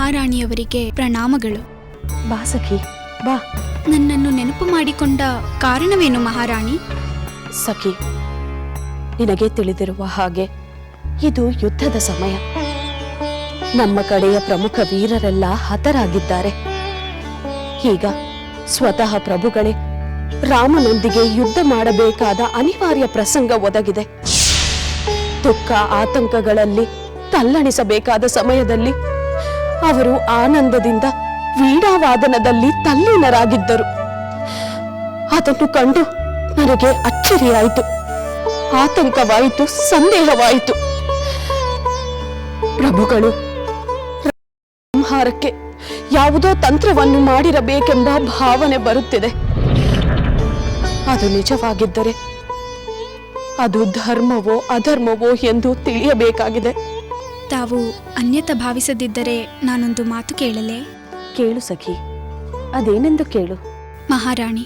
ಮಹಾರಾಣಿಯವರಿಗೆ ಪ್ರಣಾಮಗಳು. ಬಾ ಸಖಿ, ಬಾ. ನನ್ನನ್ನು ನೆನಪು ಮಾಡಿಕೊಂಡ ಕಾರಣವೇನು ಮಹಾರಾಣಿ? ಸಖಿ, ನಿನಗೆ ತಿಳಿದಿರುವ ಹಾಗೆ ಇದು ಯುದ್ಧದ ಸಮಯ. ನಮ್ಮ ಕಡೆಯ ಪ್ರಮುಖ ವೀರರೆಲ್ಲ ಹತರಾಗಿದ್ದಾರೆ. ಈಗ ಸ್ವತಃ ಪ್ರಭುಗಳೇ ರಾಮನೊಂದಿಗೆ ಯುದ್ಧ ಮಾಡಬೇಕಾದ ಅನಿವಾರ್ಯ ಪ್ರಸಂಗ ಒದಗಿದೆ. ದುಃಖ ಆತಂಕಗಳಲ್ಲಿ ತಲ್ಲಣಿಸಬೇಕಾದ ಸಮಯದಲ್ಲಿ ಅವರು ಆನಂದದಿಂದ ವೀಣಾವಾದನದಲ್ಲಿ ತಲ್ಲೀನರಾಗಿದ್ದರು. ಅದನ್ನು ಕಂಡು ನನಗೆ ಅಚ್ಚರಿಯಾಯಿತು, ಆತಂಕವಾಯಿತು, ಸಂದೇಹವಾಯಿತು. ಪ್ರಭುಗಳು ಸಂಹಾರಕ್ಕೆ ಯಾವುದೋ ತಂತ್ರವನ್ನು ಮಾಡಿರಬೇಕೆಂಬ ಭಾವನೆ ಬರುತ್ತಿದೆ. ಅದು ನಿಜವಾಗಿದ್ದರೆ ಅದು ಧರ್ಮವೋ ಅಧರ್ಮವೋ ಎಂದು ತಿಳಿಯಬೇಕಾಗಿದೆ. ತಾವು ಅನ್ಯತ ಭಾವಿಸದಿದ್ದರೆ ನಾನೊಂದು ಮಾತು ಕೇಳಲೇ? ಕೇಳು ಸಖಿ, ಅದೇನೆಂದು ಕೇಳು. ಮಹಾರಾಣಿ,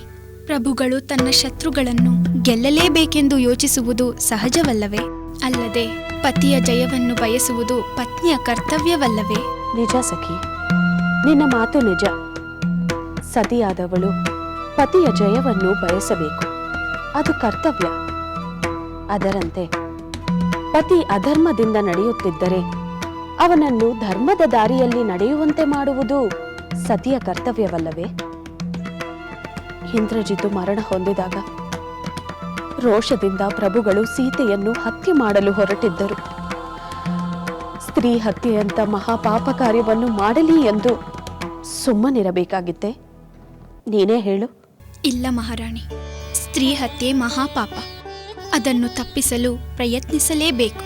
ಪ್ರಭುಗಳು ತನ್ನ ಶತ್ರುಗಳನ್ನು ಗೆಲ್ಲಲೇಬೇಕೆಂದು ಯೋಚಿಸುವುದು ಸಹಜವಲ್ಲವೇ? ಅಲ್ಲದೆ ಪತಿಯ ಜಯವನ್ನು ಬಯಸುವುದು ಪತ್ನಿಯ ಕರ್ತವ್ಯವಲ್ಲವೇ? ನಿಜ ಸಖಿ, ನಿನ್ನ ಮಾತು ನಿಜ. ಸತಿಯಾದವಳು ಪತಿಯ ಜಯವನ್ನು ಬಯಸಬೇಕು, ಅದು ಕರ್ತವ್ಯ. ಅದರಂತೆ ಪತಿ ಅಧರ್ಮದಿಂದ ನಡೆಯುತ್ತಿದ್ದರೆ ಅವನನ್ನು ಧರ್ಮದ ದಾರಿಯಲ್ಲಿ ನಡೆಯುವಂತೆ ಮಾಡುವುದು ಸತಿಯ ಕರ್ತವ್ಯವಲ್ಲವೇ? ಇಂದ್ರಜಿತು ಮರಣ ಹೊಂದಿದಾಗ ರೋಷದಿಂದ ಪ್ರಭುಗಳು ಸೀತೆಯನ್ನು ಹತ್ಯೆ ಮಾಡಲು ಹೊರಟಿದ್ದರು. ಸ್ತ್ರೀ ಹತ್ಯೆಯಂತ ಮಹಾಪಾಪ ಕಾರ್ಯವನ್ನು ಮಾಡಲಿ ಎಂದು ಸುಮ್ಮನಿರಬೇಕಾಗಿತ್ತೆ? ನೀನೇ ಹೇಳು. ಇಲ್ಲ ಮಹಾರಾಣಿ, ಸ್ತ್ರೀ ಹತ್ಯೆ ಮಹಾಪಾಪ. ಅದನ್ನು ತಪ್ಪಿಸಲು ಪ್ರಯತ್ನಿಸಲೇಬೇಕು.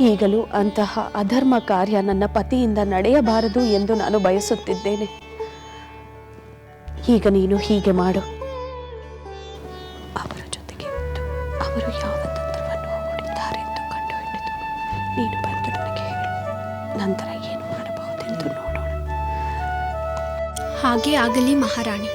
ಈಗಲೂ ಅಂತಹ ಅಧರ್ಮ ಕಾರ್ಯ ನನ್ನ ಪತಿಯಿಂದ ನಡೆಯಬಾರದು ಎಂದು ನಾನು ಬಯಸುತ್ತಿದ್ದೇನೆ. ಈಗ ನೀನು ಹೀಗೆ ಮಾಡು. ಅವರ ಜೊತೆಗೆ ಅವರು ಯಾವ ತಂತ್ರವನ್ನು ಹೂಡಿದ್ದಾರೆಂದು ಕಂಡುಹಿಡಿದು ನೀನು ಬಂದು ನನಗೆ ಹೇಳು. ನಂತರ ಏನು ಮಾಡಬಹುದೆಂದು ನೋಡೋಣ. ಹಾಗೆ ಆಗಲಿ ಮಹಾರಾಣಿ.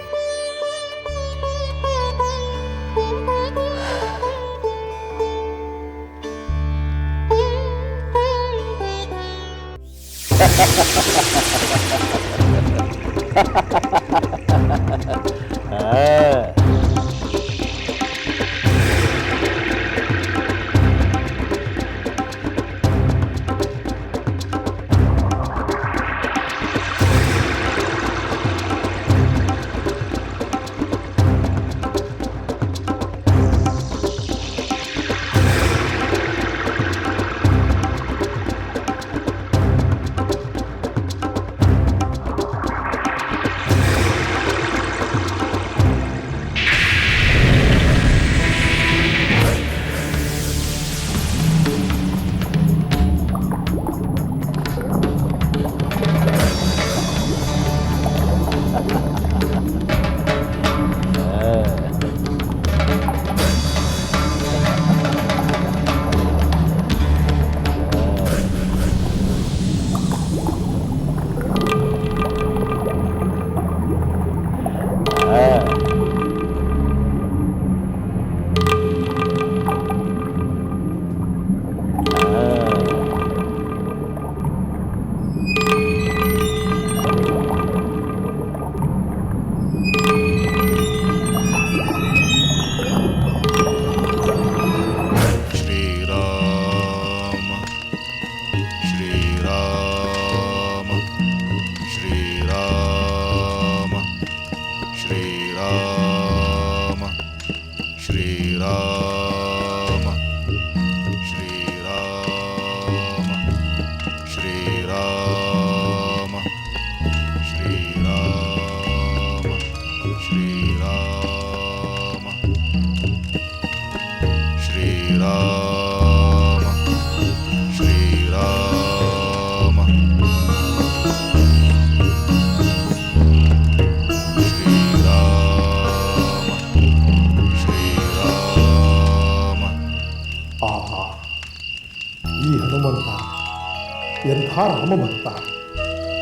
ಎಂಥ ರಾಮಭಕ್ತ,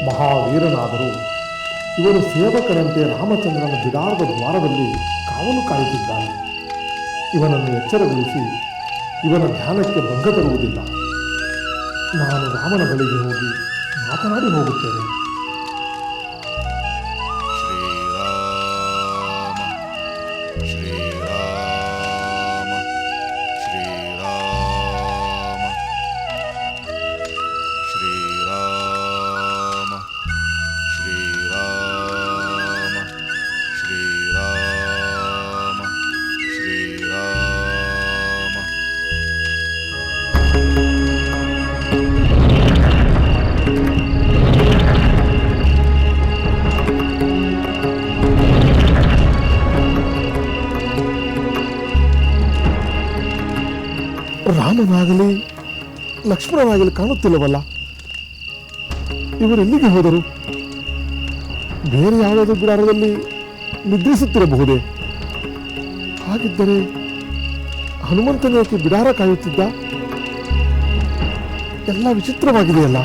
ಮಹಾವೀರನಾದರೂ ಇವನು ಸೇವಕನಂತೆ ರಾಮಚಂದ್ರನ ಬಿಡಾರದ ದ್ವಾರದಲ್ಲಿ ಕಾವಲು ಕಾಯುತ್ತಿದ್ದಾನೆ. ಇವನನ್ನು ಎಚ್ಚರಗೊಳಿಸಿ ಇವನ ಧ್ಯಾನಕ್ಕೆ ಭಂಗ ತರುವುದಿಲ್ಲ. ನಾನು ರಾಮನ ಬಳಿಗೆ ಹೋಗಿ ಮಾತನಾಡಿ ಹೋಗುತ್ತೇನೆ. ರಾಮನಾಗಲಿ ಲಕ್ಷ್ಮಣನಾಗಲಿ ಕಾಣುತ್ತಿಲ್ಲವಲ್ಲ. ಇವರೆಲ್ಲಿಗೆ ಹೋದರು? ಬೇರೆ ಯಾವುದಾದ್ರೂ ಗುಡಾರದಲ್ಲಿ ನಿದ್ರಿಸುತ್ತಿರಬಹುದೇ? ಹಾಗಿದ್ದರೆ ಹನುಮಂತನೇಕೆ ಬಿಡಾರ ಕಾಯುತ್ತಿದ್ದ? ಎಲ್ಲ ವಿಚಿತ್ರವಾಗಿದೆಯಲ್ಲ.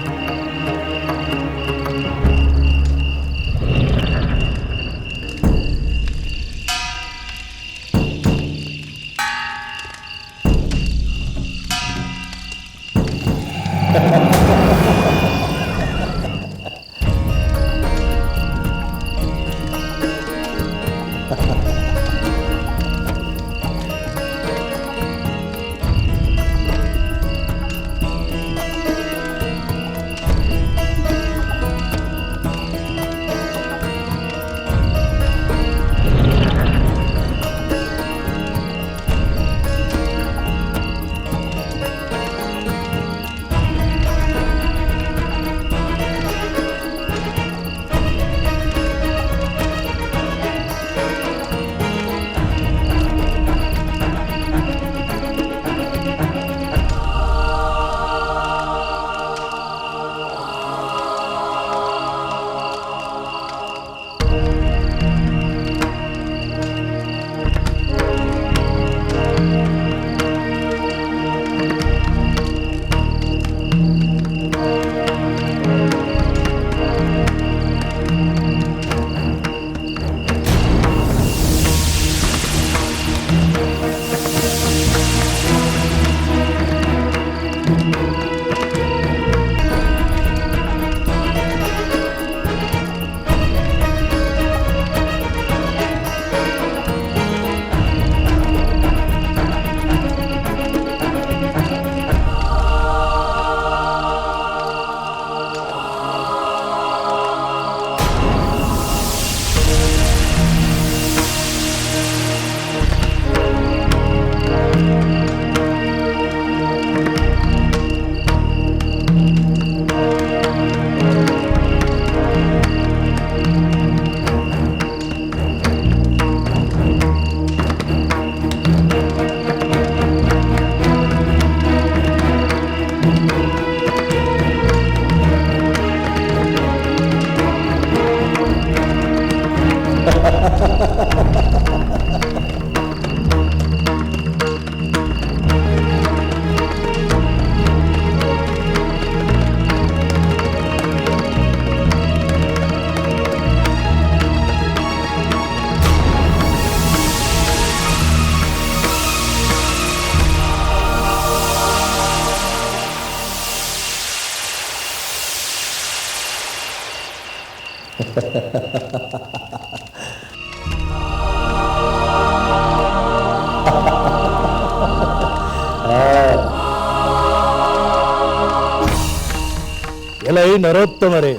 ಎಲೈ ನರೋತ್ತಮರೇ,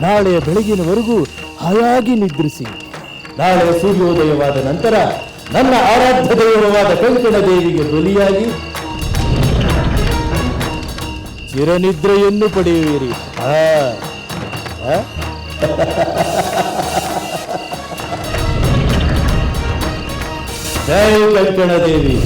ನಾಳೆಯ ಬೆಳಗಿನವರೆಗೂ ಹಾಯಾಗಿ ನಿದ್ರಿಸಿ. ನಾಳೆ ಸೂರ್ಯೋದಯವಾದ ನಂತರ ನನ್ನ ಆರಾಧ್ಯ ದೈವವಾದ ಕಂಕಣ ದೇವಿಗೆ ಬಲಿಯಾಗಿ ಚಿರನಿದ್ರೆಯನ್ನು ಪಡೆಯುವಿರಿ. ಜೈ ಕಂಕಣ ದೇವಿ.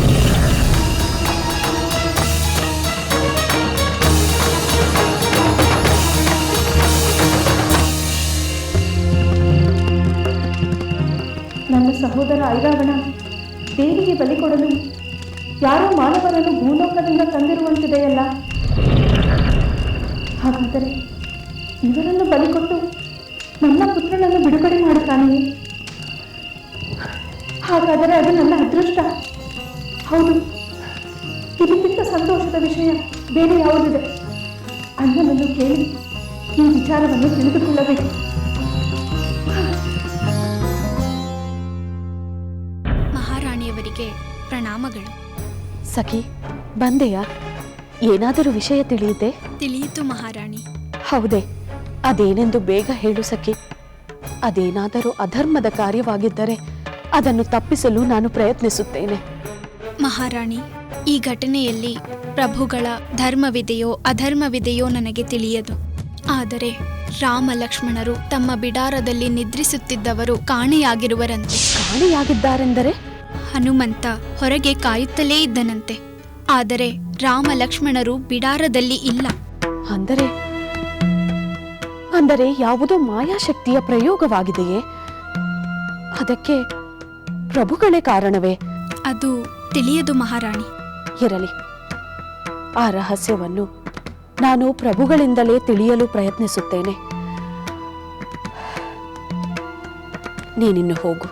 ನನ್ನ ಸಹೋದರ ಐರಾವಣ ದೇವಿಗೆ ಬಲಿ ಕೊಡಲು ಯಾರೋ ಮಾನವರನ್ನು ಭೂಲೋಕದಿಂದ ತಂದಿರುವಂತಿದೆಯಲ್ಲ. ಹಾಗಾದರೆ ಇವರನ್ನು ಬಲಿ ಕೊಟ್ಟು ನನ್ನ ಪುತ್ರನನ್ನು ಬಿಡುಗಡೆ ಮಾಡುತ್ತಾನೆಯೇ? ಹಾಗಾದರೆ ಅದು ನನ್ನ ಅದೃಷ್ಟ. ಹೌದು, ಇದಕ್ಕಿಂತ ಸಂತೋಷದ ವಿಷಯ ಬೇರೆ ಯಾವುದಿದೆ? ಅಣ್ಣನನ್ನು ಕೇಳಿ ಈ ವಿಚಾರವನ್ನು ತಿಳಿದುಕೊಳ್ಳಬೇಕು. ಮಹಾರಾಣಿಯವರಿಗೆ ಪ್ರಣಾಮಗಳು. ಸಖಿ, ಬಂದೆಯಾ? ಏನಾದರೂ ವಿಷಯ ತಿಳಿಯುತ್ತೆ? ತಿಳಿಯಿತು ಮಹಾರಾಣಿ. ಹೌದೇ? ಅದೇನೆಂದು ಬೇಗ ಹೇಳು ಸಖಿ. ಅದೇನಾದರೂ ಅಧರ್ಮದ ಕಾರ್ಯವಾಗಿದ್ದರೆ ಅದನ್ನು ತಪ್ಪಿಸಲು ನಾನು ಪ್ರಯತ್ನಿಸುತ್ತೇನೆ. ಮಹಾರಾಣಿ, ಈ ಘಟನೆಯಲ್ಲಿ ಪ್ರಭುಗಳ ಧರ್ಮವಿದೆಯೋ ಅಧರ್ಮವಿದೆಯೋ ನನಗೆ ತಿಳಿಯದು. ಆದರೆ ರಾಮ ಲಕ್ಷ್ಮಣರು ತಮ್ಮ ಬಿಡಾರದಲ್ಲಿ ನಿದ್ರಿಸುತ್ತಿದ್ದವರು ಕಾಣೆಯಾಗಿರುವರಂತೆ. ಕಾಣೆಯಾಗಿದ್ದಾರೆಂದರೆ? ಹನುಮಂತ ಹೊರಗೆ ಕಾಯುತ್ತಲೇ ಇದ್ದನಂತೆ. ಆದರೆ ರಾಮ ಲಕ್ಷ್ಮಣರು ಬಿಡಾರದಲ್ಲಿ ಇಲ್ಲ. ಅಂದರೆ ಯಾವುದೋ ಮಾಯಾಶಕ್ತಿಯ ಪ್ರಯೋಗವಾಗಿದೆಯೇ? ಅದಕ್ಕೆ ಪ್ರಭುಗಳೇ ಕಾರಣವೇ? ಅದು ತಿಳಿಯದು ಮಹಾರಾಣಿ. ಇರಲಿ, ಆ ರಹಸ್ಯವನ್ನು ನಾನು ಪ್ರಭುಗಳಿಂದಲೇ ತಿಳಿಯಲು ಪ್ರಯತ್ನಿಸುತ್ತೇನೆ. ನೀನಿನ್ನು ಹೋಗು.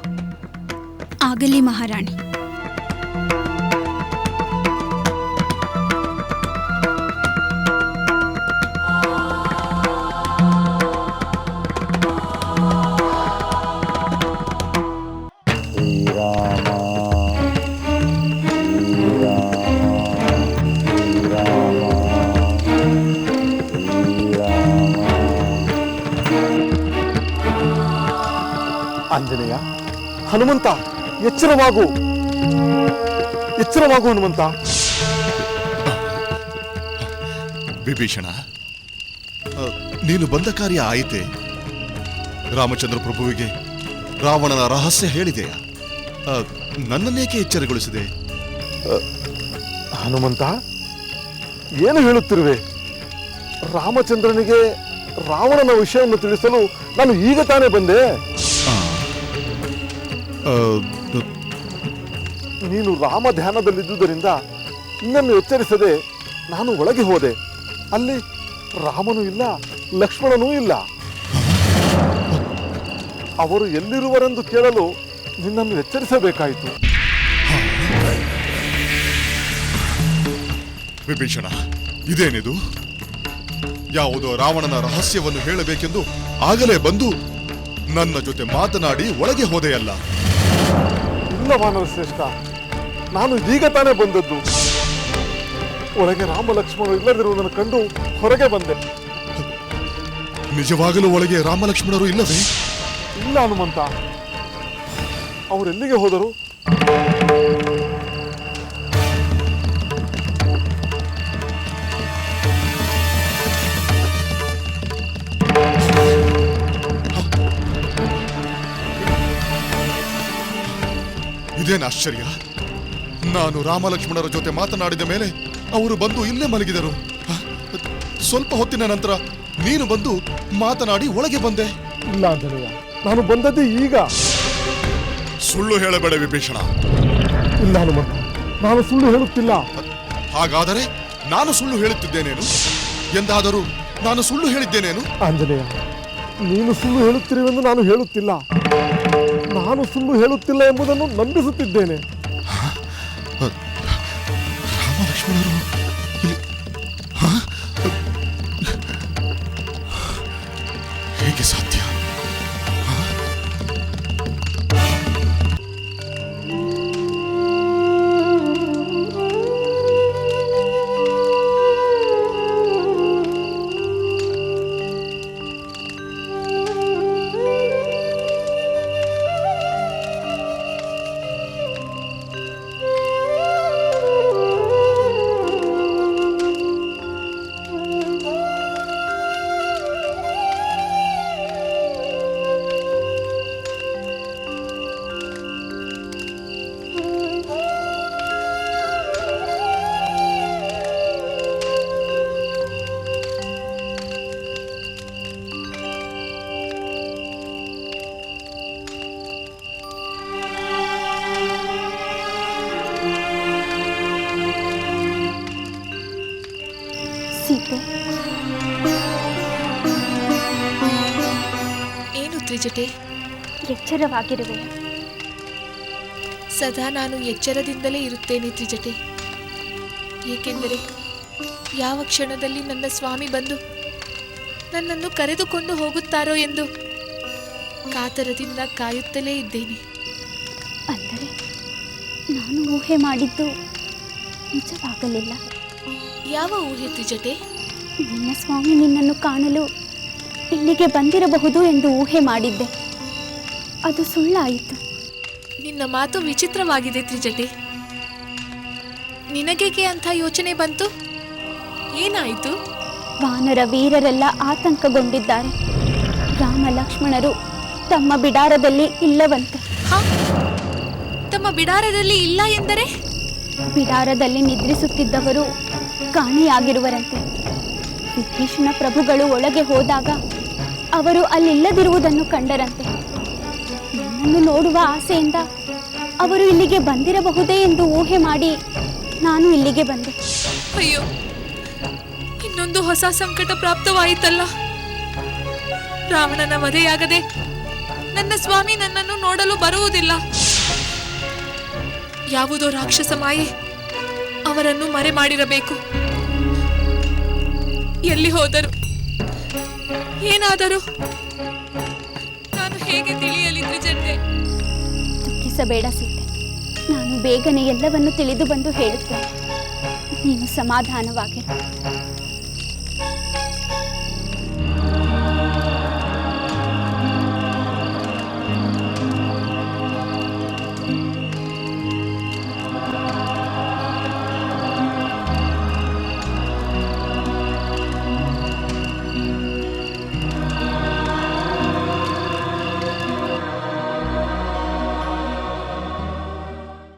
ಆಗಲಿ ಮಹಾರಾಣಿ. ಆಂಜನೇಯ, ಹನುಮಂತ, ಎಚ್ಚರವಾಗು, ಎಚ್ಚರವಾಗು ಹನುಮಂತ. ವಿಭೀಷಣ, ನೀನು ಬಂದ ಕಾರ್ಯ ಆಯಿತೆ? ರಾಮಚಂದ್ರ ಪ್ರಭುವಿಗೆ ರಾವಣನ ರಹಸ್ಯ ಹೇಳಿದೆಯಾ? ನನ್ನನ್ನೇಕೆ ಎಚ್ಚರಗೊಳಿಸಿದೆ? ಹನುಮಂತ, ಏನು ಹೇಳುತ್ತಿರುವೆ? ರಾಮಚಂದ್ರನಿಗೆ ರಾವಣನ ವಿಷಯವನ್ನು ತಿಳಿಸಲು ನಾನು ಈಗ ತಾನೇ ಬಂದೆ. ನೀನು ರಾಮ ಧ್ಯಾನದಲ್ಲಿದ್ದುದರಿಂದ ನಿನ್ನನ್ನು ಎಚ್ಚರಿಸದೆ ನಾನು ಒಳಗೆ ಹೋದೆ. ಅಲ್ಲಿ ರಾಮನೂ ಇಲ್ಲ, ಲಕ್ಷ್ಮಣನೂ ಇಲ್ಲ. ಅವರು ಎಲ್ಲಿರುವರೆಂದು ಕೇಳಲು ನಿನ್ನನ್ನು ಎಚ್ಚರಿಸಬೇಕಾಯಿತು. ವಿಭೀಷಣ, ಇದೇನಿದು? ಯಾವುದೋ ರಾವಣನ ರಹಸ್ಯವನ್ನು ಹೇಳಬೇಕೆಂದು ಆಗಲೇ ಬಂದು ನನ್ನ ಜೊತೆ ಮಾತನಾಡಿ ಒಳಗೆ ಹೋದೆಯಲ್ಲ? ಇಲ್ಲ ವಾನರ ಶ್ರೇಷ್ಠ, ನಾನು ಈಗ ತಾನೇ ಬಂದದ್ದು. ಒಳಗೆ ರಾಮ ಲಕ್ಷ್ಮಣರು ಇಲ್ಲದಿರುವುದನ್ನು ಕಂಡು ಹೊರಗೆ ಬಂದೆ. ನಿಜವಾಗಲೂ ಒಳಗೆ ರಾಮ ಲಕ್ಷ್ಮಣರು ಇಲ್ಲವೇ? ಇಲ್ಲ ಹನುಮಂತ, ಅವರೆಲ್ಲಿಗೆ ಹೋದರು? ಇದೇನು ಆಶ್ಚರ್ಯ! ನಾನು ರಾಮ ಲಕ್ಷ್ಮಣರ ಜೊತೆ ಮಾತನಾಡಿದ ಮೇಲೆ ಅವರು ಬಂದು ಇಲ್ಲೇ ಮಲಗಿದರು. ಸ್ವಲ್ಪ ಹೊತ್ತಿನ ನಂತರ ನೀನು ಬಂದು ಮಾತನಾಡಿ ಒಳಗೆ ಬಂದೆ. ಇಲ್ಲ ಆಂಜನೇಯ, ನಾನು ಬಂದದ್ದೇ ಈಗ. ಸುಳ್ಳು ಹೇಳಬೇಡ ವಿಭೀಷಣ. ಇಲ್ಲ ಹನುಮಂತ, ನಾನು ಸುಳ್ಳು ಹೇಳುತ್ತಿಲ್ಲ. ಹಾಗಾದರೆ ನಾನು ಸುಳ್ಳು ಹೇಳುತ್ತಿದ್ದೇನೇನು? ಎಂದಾದರೂ ನಾನು ಸುಳ್ಳು ಹೇಳಿದ್ದೇನೇನು? ಆಂಜನೇಯ, ನೀನು ಸುಳ್ಳು ಹೇಳುತ್ತಿರುವೆಂದು ನಾನು ಹೇಳುತ್ತಿಲ್ಲ. ನಾನು ಸುಳ್ಳು ಹೇಳುತ್ತಿಲ್ಲ ಎಂಬುದನ್ನು ನಂಬಿಸುತ್ತಿದ್ದೇನೆ. ರಾಮ ಲಕ್ಷ್ಮಣರು ಇಲ್ಲಿ ಹೇಗೆ ಸಾಧ್ಯ? ಸೀತೆ, ಏನು ತ್ರಿಜಟೆ? ಎಚ್ಚರವಾಗಿರುವೆ. ಸದಾ ನಾನು ಎಚ್ಚರದಿಂದಲೇ ಇರುತ್ತೇನೆ ತ್ರಿಜಟೆ. ಏಕೆಂದರೆ ಯಾವ ಕ್ಷಣದಲ್ಲಿ ನನ್ನ ಸ್ವಾಮಿ ಬಂದು ನನ್ನನ್ನು ಕರೆದುಕೊಂಡು ಹೋಗುತ್ತಾರೋ ಎಂದು ಕಾತರದಿಂದ ಕಾಯುತ್ತಲೇ ಇದ್ದೇನೆ. ಅಂದರೆ ನಾನು ಊಹೆ ಮಾಡಿದ್ದು ನಿಜವಾಗಲಿಲ್ಲ. ಯಾವ ಊಹೆ ತ್ರಿಜಟೆ? ನಿನ್ನ ಸ್ವಾಮಿ ನಿನ್ನನ್ನು ಕಾಣಲು ಇಲ್ಲಿಗೆ ಬಂದಿರಬಹುದು ಎಂದು ಊಹೆ ಮಾಡಿದ್ದೆ. ಅದು ಸುಳ್ಳಾಯಿತು. ನಿನ್ನ ಮಾತು ವಿಚಿತ್ರವಾಗಿದೆ ತ್ರಿಜಟೆ. ನಿನಗೇಕೆ ಅಂಥ ಯೋಚನೆ ಬಂತು? ಏನಾಯಿತು? ವಾನರ ವೀರರೆಲ್ಲ ಆತಂಕಗೊಂಡಿದ್ದಾರೆ. ರಾಮ ಲಕ್ಷ್ಮಣರು ತಮ್ಮ ಬಿಡಾರದಲ್ಲಿ ಇಲ್ಲವಂತೆ. ತಮ್ಮ ಬಿಡಾರದಲ್ಲಿ ಇಲ್ಲ ಎಂದರೆ? ಬಿಡಾರದಲ್ಲಿ ನಿದ್ರಿಸುತ್ತಿದ್ದವರು ಕಾಣೆಯಾಗಿರುವರಂತೆ. ವಿಭೀಷಣ ಪ್ರಭುಗಳು ಒಳಗೆ ಹೋದಾಗ ಅವರು ಅಲ್ಲಿಲ್ಲದಿರುವುದನ್ನು ಕಂಡರಂತೆ. ನನ್ನನ್ನು ನೋಡುವ ಆಸೆಯಿಂದ ಅವರು ಇಲ್ಲಿಗೆ ಬಂದಿರಬಹುದೇ ಎಂದು ಊಹೆ ಮಾಡಿ ನಾನು ಇಲ್ಲಿಗೆ ಬಂದೆ. ಅಯ್ಯೋ, ಇನ್ನೊಂದು ಹೊಸ ಸಂಕಟ ಪ್ರಾಪ್ತವಾಯಿತಲ್ಲ. ರಾವಣನ ವಧೆಯಾಗದೆ ನನ್ನ ಸ್ವಾಮಿ ನನ್ನನ್ನು ನೋಡಲು ಬರುವುದಿಲ್ಲ. ಯಾವುದೋ ರಾಕ್ಷಸ ಮಾಯೆ ಅವರನ್ನು ಮರೆ ಮಾಡಿರಬೇಕು. ಎಲ್ಲಿ ಹೋದರು, ಏನಾದರೂ ನಾನು ಹೇಗೆ ತಿಳಿಯಲಿ ತ್ರಿಜನ್ಯೆ? ದುಃಖಿಸಬೇಡ ಸೀತೆ, ನಾನು ಬೇಗನೆ ಎಲ್ಲವನ್ನು ತಿಳಿದು ಬಂದು ಹೇಳುತ್ತೇನೆ. ನೀನು ಸಮಾಧಾನವಾಗಿರು.